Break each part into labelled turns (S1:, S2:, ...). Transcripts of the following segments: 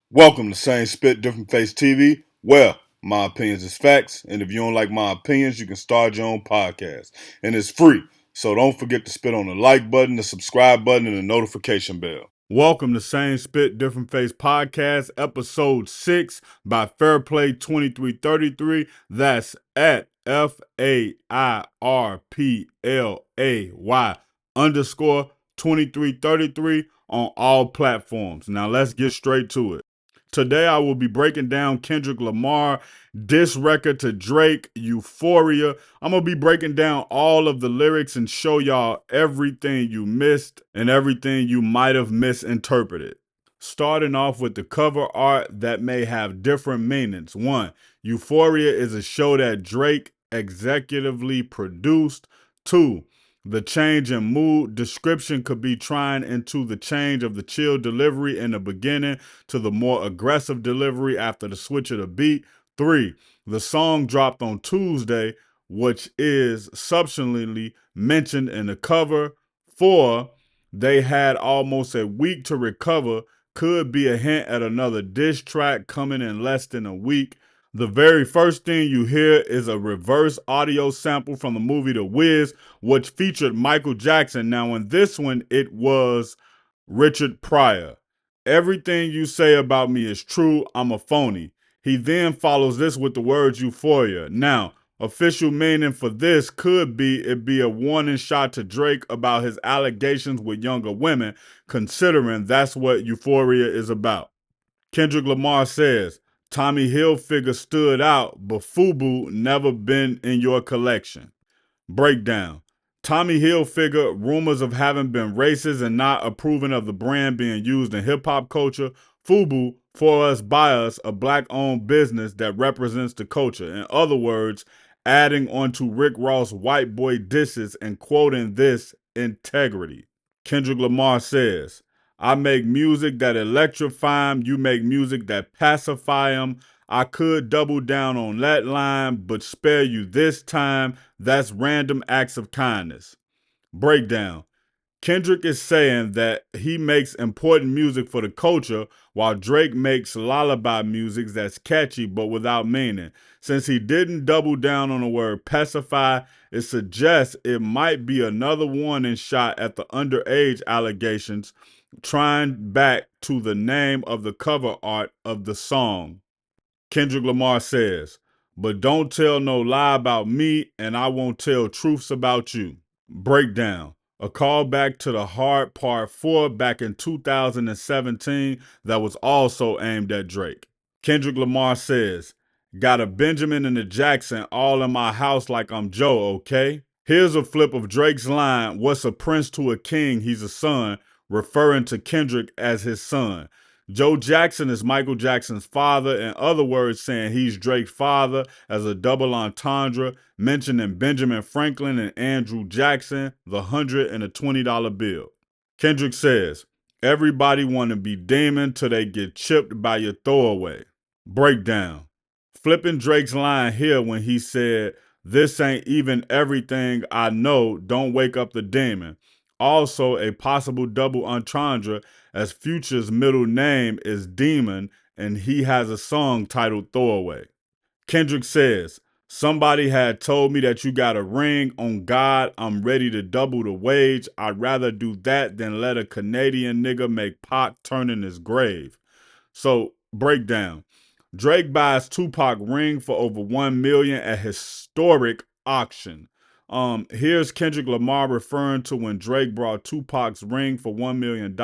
S1: Welcome to Same Spit Different Face TV. Well, my opinions is facts, and if you don't like my opinions, you can start your own podcast. And it's free. So don't forget to spit on the like button, the subscribe button, and the notification bell. Welcome to Same Spit Different Face Podcast, episode 6 by Fairplay 2333. That's at FAIRPLAY_2333 on all platforms. Now let's get straight to it. Today I will be breaking down Kendrick Lamar diss record to Drake, Euphoria. I'm going to be breaking down all of the lyrics and show y'all everything you missed and everything you might have misinterpreted. Starting off with the cover art that may have different meanings. 1. Euphoria is a show that Drake executively produced. 2. The change in mood description could be trying into the change of the chill delivery in the beginning to the more aggressive delivery after the switch of the beat. 3. The song dropped on Tuesday, which is subsequently mentioned in the cover. 4. They had almost a week to recover, could be a hint at another diss track coming in less than a week. The very first thing you hear is a reverse audio sample from the movie The Wiz, which featured Michael Jackson. Now, in this one, it was Richard Pryor. Everything you say about me is true. I'm a phony. He then follows this with the words euphoria. Now, official meaning for this could be it be a warning shot to Drake about his allegations with younger women, considering that's what euphoria is about. Kendrick Lamar says, Tommy Hilfiger stood out, but FUBU never been in your collection. Breakdown. Tommy Hilfiger, rumors of having been racist and not approving of the brand being used in hip hop culture. FUBU, for us, by us, a black owned business that represents the culture. In other words, adding onto Rick Ross' white boy disses and quoting this integrity. Kendrick Lamar says, I make music that electrify 'em, you make music that pacify 'em. I could double down on that line, but spare you this time. That's random acts of kindness. Breakdown. Kendrick is saying that he makes important music for the culture, while Drake makes lullaby music that's catchy but without meaning. Since he didn't double down on the word pacify, it suggests it might be another warning shot at the underage allegations, trying back to the name of the cover art of the song. Kendrick Lamar says, but don't tell no lie about me, and I won't tell truths about you. Breakdown. A callback to the Hard Part 4 back in 2017 that was also aimed at Drake. Kendrick Lamar says, got a Benjamin and a Jackson all in my house like I'm Joe, okay? Here's a flip of Drake's line, what's a prince to a king, he's a son, referring to Kendrick as his son. Joe Jackson is Michael Jackson's father, in other words, saying he's Drake's father as a double entendre, mentioning Benjamin Franklin and Andrew Jackson, the $100 and a $20 bill. Kendrick says, everybody want to be demon till they get chipped by your throwaway. Breakdown. Flipping Drake's line here when he said, this ain't even everything I know, don't wake up the demon. Also, a possible double entendre as Future's middle name is Demon and he has a song titled Throwaway. Kendrick says, somebody had told me that you got a ring. On God, I'm ready to double the wage. I'd rather do that than let a Canadian nigga make Pac turn in his grave. So, breakdown. Drake buys Tupac ring for over $1 million at historic auction. Here's Kendrick Lamar referring to when Drake brought Tupac's ring for $1 million,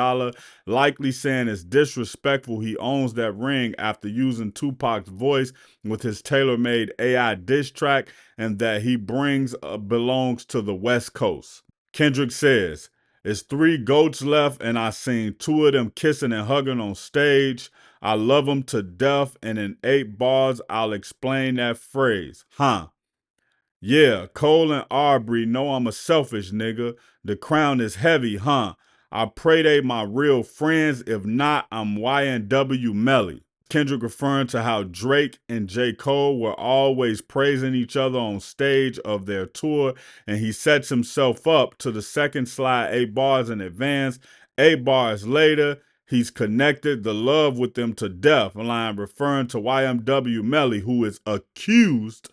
S1: likely saying it's disrespectful he owns that ring after using Tupac's voice with his tailor-made AI diss track and that he brings belongs to the West Coast. Kendrick says, it's 3 goats left and I seen 2 of them kissing and hugging on stage. I love them to death and in 8 bars I'll explain that phrase. Huh. Yeah, Cole and Aubrey know I'm a selfish nigga. The crown is heavy, huh? I pray they my real friends. If not, I'm YNW Melly. Kendrick referring to how Drake and J. Cole were always praising each other on stage of their tour, and he sets himself up to the second slide 8 bars in advance. 8 bars later, He's connected the love with them to death, a line referring to YMW Melly, who is accused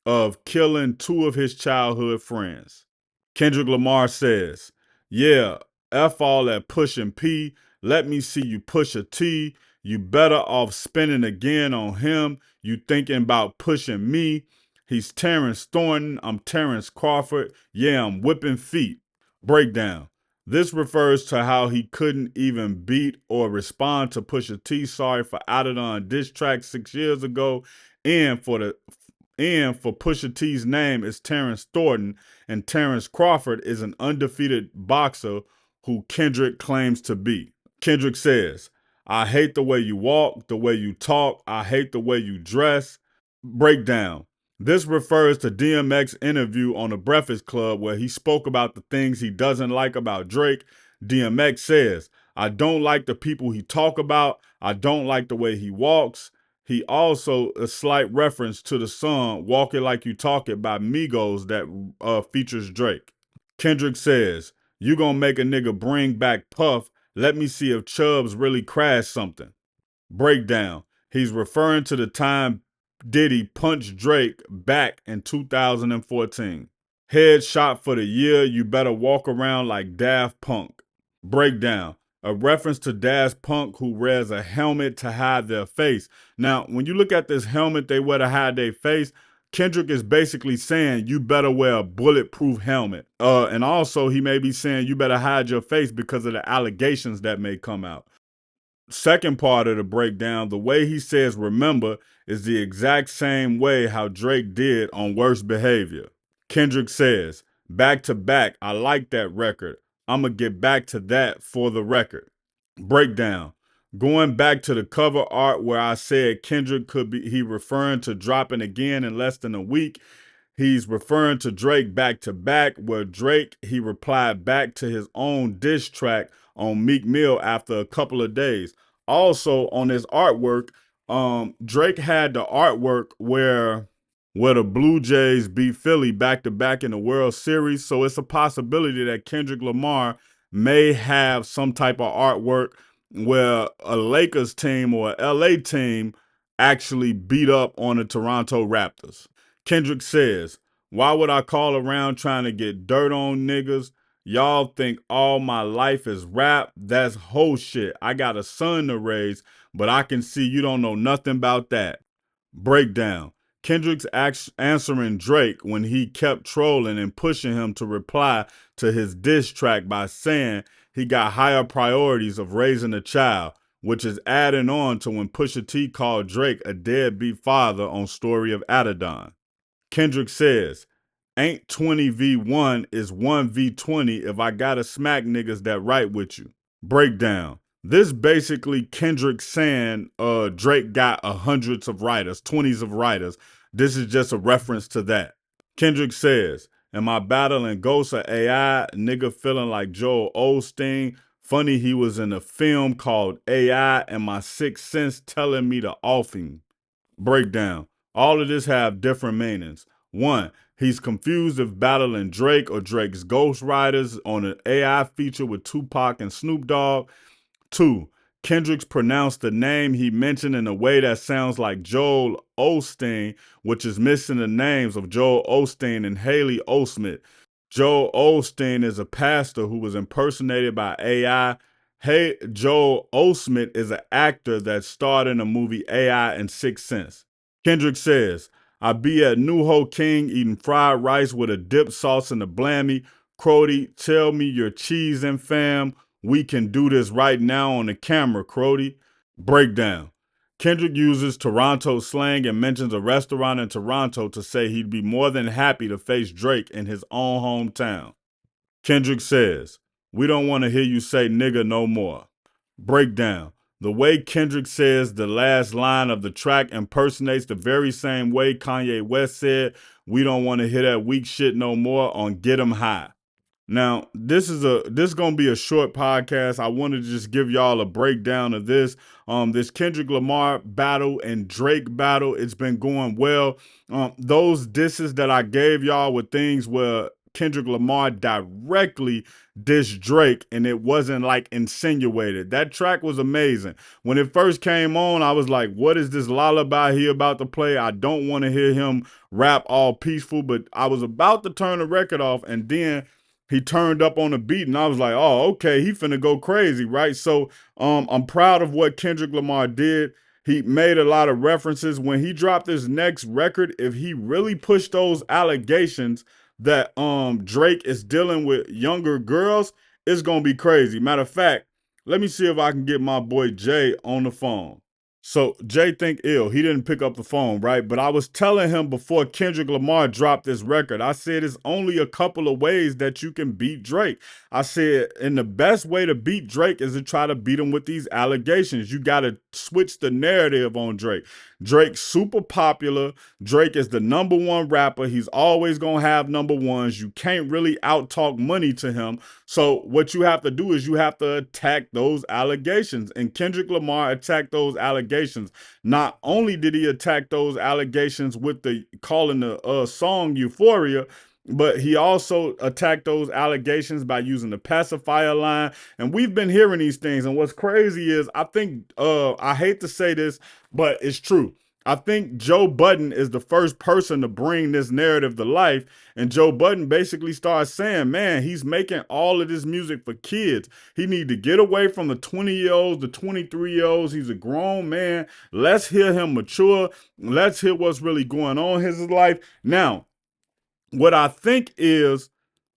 S1: of killing two of his childhood friends. Kendrick Lamar says, yeah, F all that pushing P. Let me see you push a T. You better off spinning again on him. You thinking about pushing me. He's Terrence Thornton. I'm Terrence Crawford. Yeah, I'm whipping feet. Breakdown. This refers to how he couldn't even beat or respond to Pusha T. Sorry for Out of On diss track 6 years ago, and for Pusha T's name is Terrence Thornton, and Terrence Crawford is an undefeated boxer who Kendrick claims to be. Kendrick says, I hate the way you walk, the way you talk, I hate the way you dress. Breakdown. This refers to DMX's interview on the Breakfast Club where he spoke about the things he doesn't like about Drake. DMX says, I don't like the people he talk about. I don't like the way he walks. He also a slight reference to the song Walk It Like You Talk It by Migos that features Drake. Kendrick says, you gonna make a nigga bring back Puff. Let me see if Chubbs really crashed something. Breakdown. He's referring to the time Diddy punched Drake back in 2014. Headshot for the year, you better walk around like Daft Punk. Breakdown. A reference to Daft Punk who wears a helmet to hide their face. Now, when you look at this helmet they wear to hide their face, Kendrick is basically saying you better wear a bulletproof helmet. And also he may be saying you better hide your face because of the allegations that may come out. Second part of the breakdown, the way he says remember is the exact same way how Drake did on Worst Behavior. Kendrick says, back to back, I like that record. I'ma get back to that for the record. Breakdown. Going back to the cover art where I said Kendrick could be he referring to dropping again in less than a week. He's referring to Drake back to back, where Drake, he replied back to his own diss track on Meek Mill after a couple of days. Also on his artwork, Drake had the artwork where the Blue Jays beat Philly back to back in the World Series. So it's a possibility that Kendrick Lamar may have some type of artwork where a Lakers team or a LA team actually beat up on the Toronto Raptors. Kendrick says, why would I call around trying to get dirt on niggas? Y'all think all my life is rap? That's whole shit. I got a son to raise, but I can see you don't know nothing about that. Breakdown. Kendrick's answering Drake when he kept trolling and pushing him to reply to his diss track by saying he got higher priorities of raising a child, which is adding on to when Pusha T called Drake a deadbeat father on Story of Adidon. Kendrick says, ain't 20v1 is 1v20 if I gotta smack niggas that right with you. Breakdown. This basically Kendrick saying Drake got hundreds of writers, 20s of writers. This is just a reference to that. Kendrick says, am I battling ghosts or AI? Nigga feeling like Joel Osteen. Funny he was in a film called AI and my sixth sense telling me to off him. Breakdown. All of this have different meanings. One, he's confused if battling Drake or Drake's ghostwriters on an AI feature with Tupac and Snoop Dogg. Two, Kendrick's pronounced the name he mentioned in a way that sounds like Joel Osteen, which is missing the names of Joel Osteen and Haley Osment. Joel Osteen is a pastor who was impersonated by AI. Hey, Joel Osment is an actor that starred in the movie AI and Sixth Sense. Kendrick says, I be at New Ho King eating fried rice with a dip sauce and a blammy. Crody, tell me your cheese and fam. We can do this right now on the camera, Crody. Breakdown. Kendrick uses Toronto slang and mentions a restaurant in Toronto to say he'd be more than happy to face Drake in his own hometown. Kendrick says, we don't want to hear you say nigga no more. Breakdown. The way Kendrick says the last line of the track impersonates the very same way Kanye West said, we don't want to hear that weak shit no more on Get 'Em High. Now, this is gonna be a short podcast. I wanted to just give y'all a breakdown of this. This Kendrick Lamar battle and Drake battle, it's been going well. Those disses that I gave y'all were things where Kendrick Lamar directly dissed Drake, and it wasn't like insinuated. That track was amazing. When it first came on, I was like, what is this lullaby he about to play? I don't want to hear him rap all peaceful, but I was about to turn the record off, and then he turned up on the beat, and I was like, oh, okay, he finna go crazy, right? So I'm proud of what Kendrick Lamar did. He made a lot of references. When he dropped his next record, if he really pushed those allegations that Drake is dealing with younger girls, it's gonna be crazy. Matter of fact, let me see if I can get my boy Jay on the phone. So Jay think ill. He didn't pick up the phone, right? But I was telling him before Kendrick Lamar dropped this record, I said it's only a couple of ways that you can beat Drake. I said, and the best way to beat Drake is to try to beat him with these allegations. You got to switch the narrative on Drake. Drake's super popular. Drake is the number one rapper. He's always going to have number ones. You can't really out talk money to him. So what you have to do is you have to attack those allegations. And Kendrick Lamar attacked those allegations. Not only did he attack those allegations with the calling the song Euphoria, but he also attacked those allegations by using the pacifier line. And we've been hearing these things. And what's crazy is I think, I hate to say this, but it's true. I think Joe Budden is the first person to bring this narrative to life. And Joe Budden basically starts saying, man, he's making all of this music for kids. He need to get away from the 20-year-olds, the 23-year-olds. He's a grown man. Let's hear him mature. Let's hear what's really going on in his life. Now, what I think is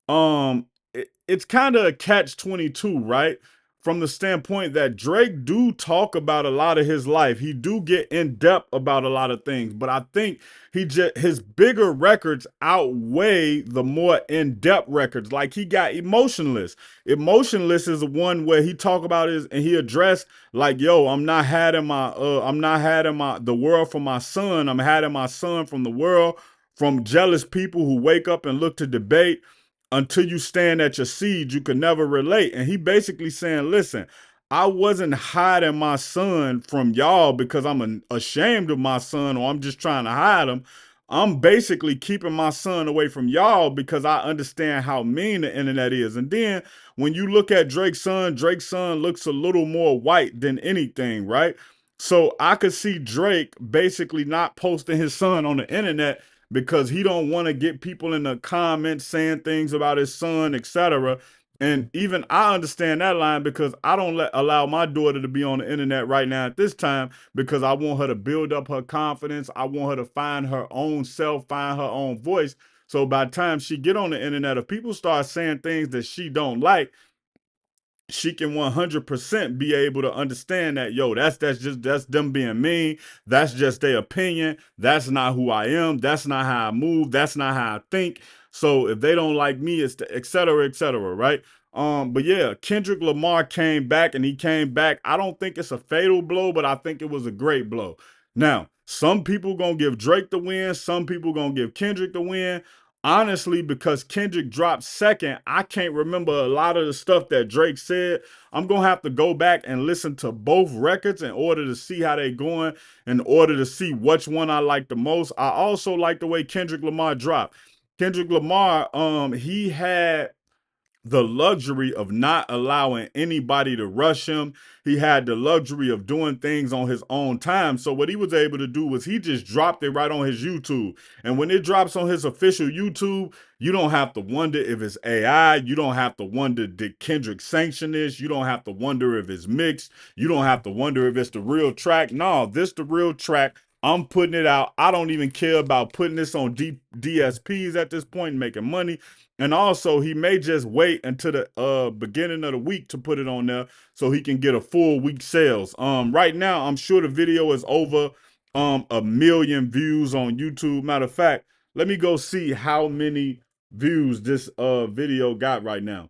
S1: it's kind of a catch-22, right? From the standpoint that Drake do talk about a lot of his life. He do get in depth about a lot of things, but I think his bigger records outweigh the more in-depth records. Like he got Emotionless. Emotionless is the one where he talk about his and he addressed like, yo, I'm not hiding the world from my son. I'm hiding my son from the world, from jealous people who wake up and look to debate. Until you stand at your seed, you can never relate. And he basically saying, listen, I wasn't hiding my son from y'all because I'm ashamed of my son or I'm just trying to hide him. I'm basically keeping my son away from y'all because I understand how mean the internet is. And then when you look at Drake's son looks a little more white than anything, right? So I could see Drake basically not posting his son on the internet because he don't want to get people in the comments saying things about his son, etc. And even I understand that line because I don't allow my daughter to be on the internet right now at this time because I want her to build up her confidence. I want her to find her own self, find her own voice. So by the time she get on the internet, if people start saying things that she don't like, she can 100% be able to understand that, yo, that's them being mean. That's just their opinion. That's not who I am. That's not how I move. That's not how I think. So if they don't like me, it's et cetera, right? But yeah, Kendrick Lamar came back and he came back. I don't think it's a fatal blow, but I think it was a great blow. Now, some people gonna give Drake the win. Some people gonna give Kendrick the win. Honestly, because Kendrick dropped second, I can't remember a lot of the stuff that Drake said. I'm going to have to go back and listen to both records in order to see how they going, in order to see which one I like the most. I also like the way Kendrick Lamar dropped. Kendrick Lamar, he had the luxury of not allowing anybody to rush him. He had the luxury of doing things on his own time. So what he was able to do was he just dropped it right on his YouTube. And when it drops on his official YouTube, you don't have to wonder if it's AI. You don't have to wonder, did Kendrick sanction this? You don't have to wonder if it's mixed. You don't have to wonder if it's the real track. No, this the real track. I'm putting it out. I don't even care about putting this on DSPs at this point and making money. And also, he may just wait until the beginning of the week to put it on there so he can get a full week sales. Right now, I'm sure the video is over 1 million views on YouTube. Matter of fact, let me go see how many views this video got right now.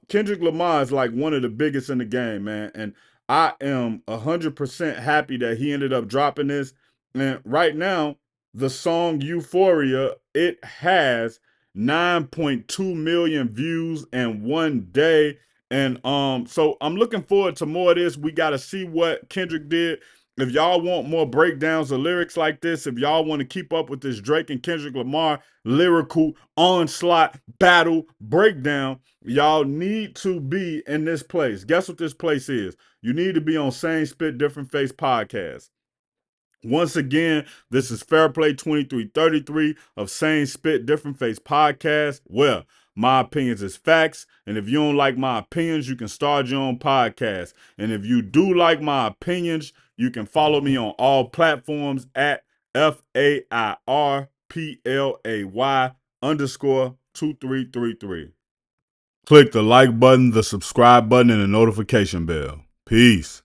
S1: Kendrick Lamar is like one of the biggest in the game, man. And I am 100% happy that he ended up dropping this. And right now, the song Euphoria, it has 9.2 million views in 1 day. And so I'm looking forward to more of this. We got to see what Kendrick did. If y'all want more breakdowns of lyrics like this, if y'all want to keep up with this Drake and Kendrick Lamar lyrical onslaught battle breakdown, y'all need to be in this place. Guess what this place is? You need to be on Same Spit Different Face podcast. Once again, this is Fairplay 2333 of Same Spit Different Face podcast. Well, my opinions is facts, and if you don't like my opinions, you can start your own podcast. And if you do like my opinions, you can follow me on all platforms at FAIRPLAY_2333. Click the like button, the subscribe button, and the notification bell. Peace.